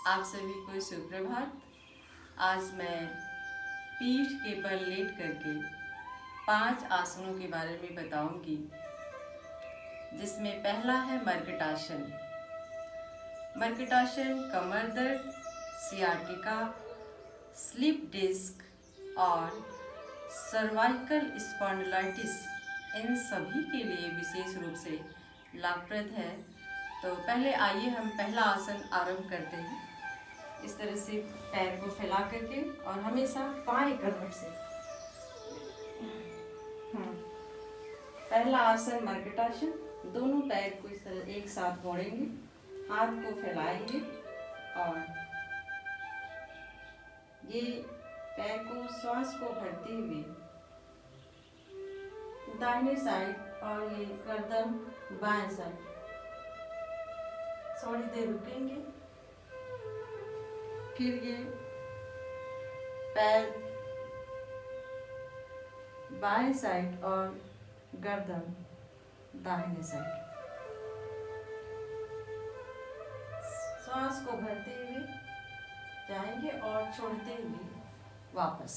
आप सभी को सुप्रभात। आज मैं पीठ के बल लेट करके 5 आसनों के बारे में बताऊंगी, जिसमें पहला है मर्कटासन। मर्कटासन कमर दर्द, सियाटिका, स्लिप डिस्क और सर्वाइकल स्पॉन्डिलाइटिस इन सभी के लिए विशेष रूप से लाभप्रद है। तो पहले आइए हम पहला आसन आरंभ करते हैं। इस तरह से पैर को फैला करके और हमेशा बाएं करवट से। पहला आसन मर्कटासन। दोनों पैर को इस तरह एक साथ मोड़ेंगे, हाथ को फैलाएंगे और ये पैर को श्वास को भरते हुए दाहिने साइड और ये गर्दन बाएं साइड। थोड़ी देर रुकेंगे, फिर ये पैर बाएं साइड और गर्दन दाहिने साइड। सांस को भरते हुए जाएंगे और छोड़ते हुए वापस।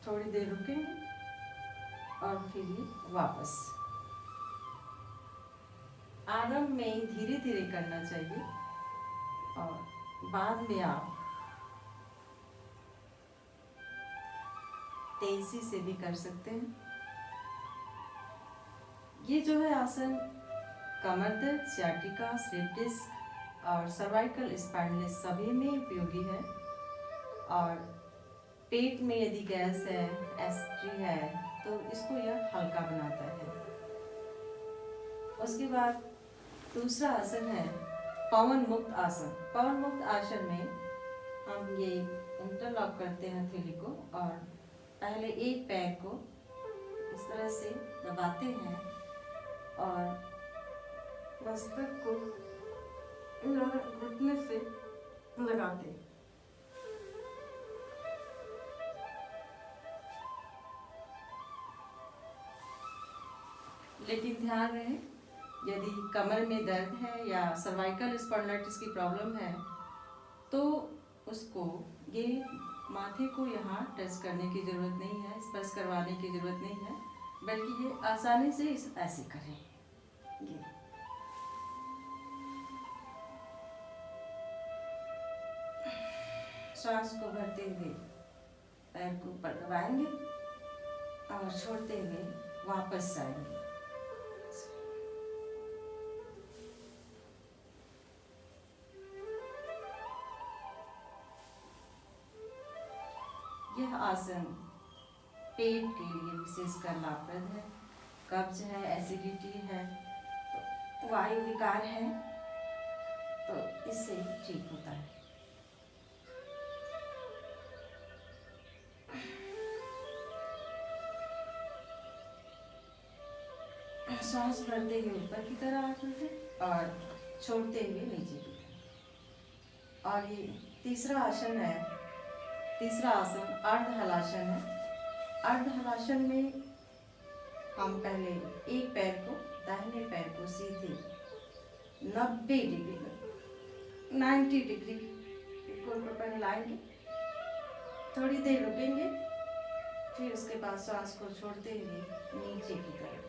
थोड़ी देर रुकेंगे और फिर वापस। आरंभ में धीरे धीरे करना चाहिए और बाद में आप तेजी से भी कर सकते हैं। ये जो है आसन कमर दर्द, सियाटिका, स्लिप डिस्क और सर्वाइकल स्पाइनलिस सभी में उपयोगी है। और पेट में यदि गैस है, एसिडिटी है, तो इसको यह हल्का बनाता है। उसके बाद दूसरा आसन है पवन मुक्त आसन। पवन मुक्त आसन में हम ये इंटरलॉक करते हैं हथेली को और पहले एक पैर को इस तरह से दबाते हैं और मस्तक को घुटने से लगाते हैं। लेकिन ध्यान रहे, यदि कमर में दर्द है या सर्वाइकल स्पॉन्डिलाइटिस की प्रॉब्लम है तो उसको ये माथे को यहाँ टच करने की ज़रूरत नहीं है, स्पर्श करवाने की ज़रूरत नहीं है, बल्कि ये आसानी से ऐसे करें। ये सांस को भरते हुए पैर को ऊपर दबाएंगे और छोड़ते हुए वापस आएंगे। यह आसन पेट के लिए विशेषकर लाभप्रद है। कब्ज है, एसिडिटी है, तो वायु विकार है, तो इससे ठीक होता है। सांस भरते हुए ऊपर की तरफ आते हैं और छोड़ते हुए नीचे की तरफ। और ये तीसरा आसन है, तीसरा आसन अर्ध हलासन है। अर्ध हलासन में हम पहले एक पैर को, दाहिने पैर को सीधे 90 डिग्री पर 90 डिग्री कोण पर लाएंगे। थोड़ी देर रुकेंगे, फिर उसके बाद सांस को छोड़ते हुए नीचे की तरफ।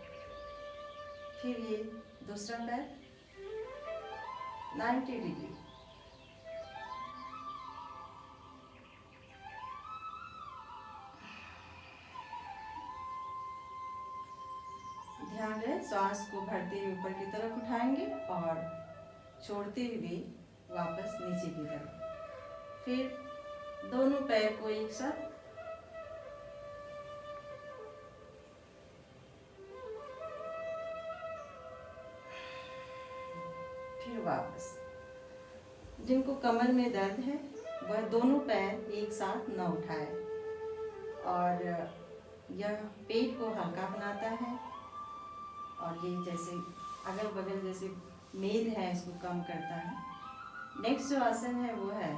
फिर ये दूसरा पैर 90 डिग्री। ध्यान रहे, सांस को भरते हुए ऊपर की तरफ उठाएंगे और छोड़ते हुए वापस नीचे की तरफ। फिर दोनों पैर को एक साथ फिर वापस। जिनको कमर में दर्द है वह दोनों पैर एक साथ न उठाए और यह पेट को हल्का बनाता है और ये जैसे अगल बगल जैसे मेद है इसको कम करता है। नेक्स्ट जो आसन है वो है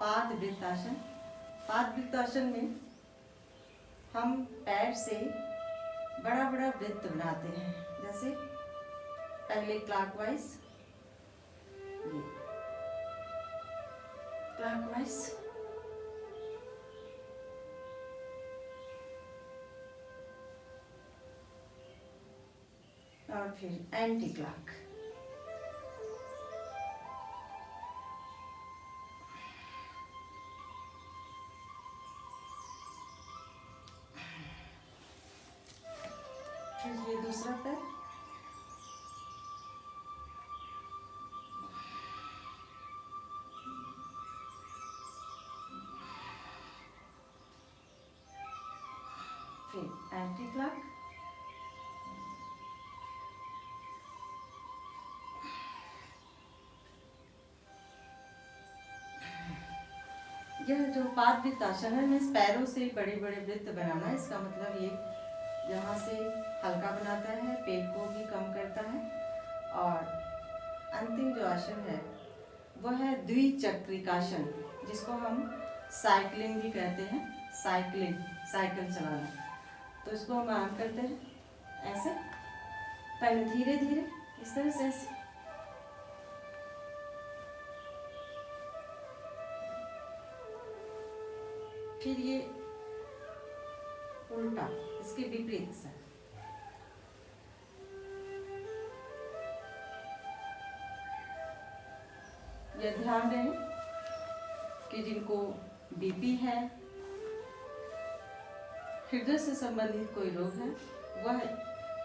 पाद वृत्तासन। पाद वृत्तासन में हम पैर से बड़ा बड़ा वृत्त बनाते हैं। जैसे पहले क्लॉकवाइज, ये क्लॉकवाइज, और फिर एंटी क्लॉक। फिर ये दूसरा पैर, फिर एंटी क्लॉक, यह जो पादवितासन है, मीन्स पैरों से बड़े बड़े वृत्त बनाना। इसका मतलब ये यहाँ से हल्का बनाता है, पेट को भी कम करता है। और अंतिम जो आसन है वह है द्विचक्रिकासन, जिसको हम साइकिलिंग भी कहते हैं। साइकिलिंग, साइकिल चलाना। तो इसको हम आराम करते हैं ऐसे, पहले धीरे धीरे इस तरह से ऐसे, फिर ये उल्टा, इसके विपरीत से। यह ध्यान रहे कि जिनको बीपी है, हृदय से संबंधित कोई रोग है, वह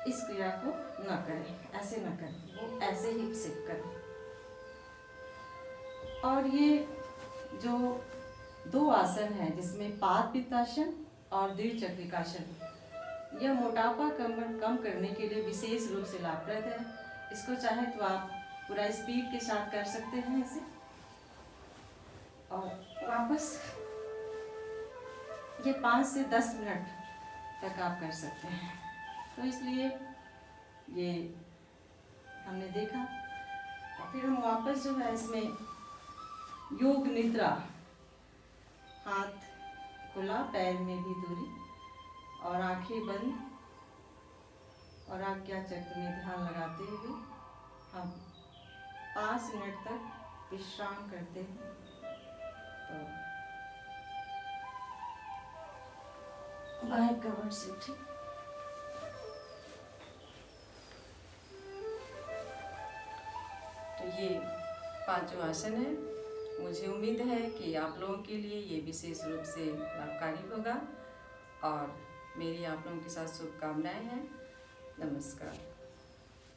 इस क्रिया को न करें, ऐसे न करें, वो ऐसे ही सिप करें। और ये जो दो आसन है, जिसमें पादवितासन और द्विचक्रिकासन, यह मोटापा कम करने के लिए विशेष रूप से लाभप्रद है। इसको चाहे तो आप पूरा स्पीड के साथ कर सकते हैं ऐसे, और वापस ये 5 से 10 मिनट तक आप कर सकते हैं। तो इसलिए ये हमने देखा। और फिर हम वापस जो है इसमें योग निद्रा, हाथ खुला, पैर में भी दूरी, और आंखें बंद, और आज्ञा चक्र में ध्यान लगाते हुए हम 5 मिनट तक विश्राम करते हैं। तो बाएं कमर से उठे, तो ये 5 आसन है। मुझे उम्मीद है कि आप लोगों के लिए ये विशेष रूप से लाभकारी होगा, और मेरी आप लोगों के साथ शुभकामनाएं हैं। नमस्कार।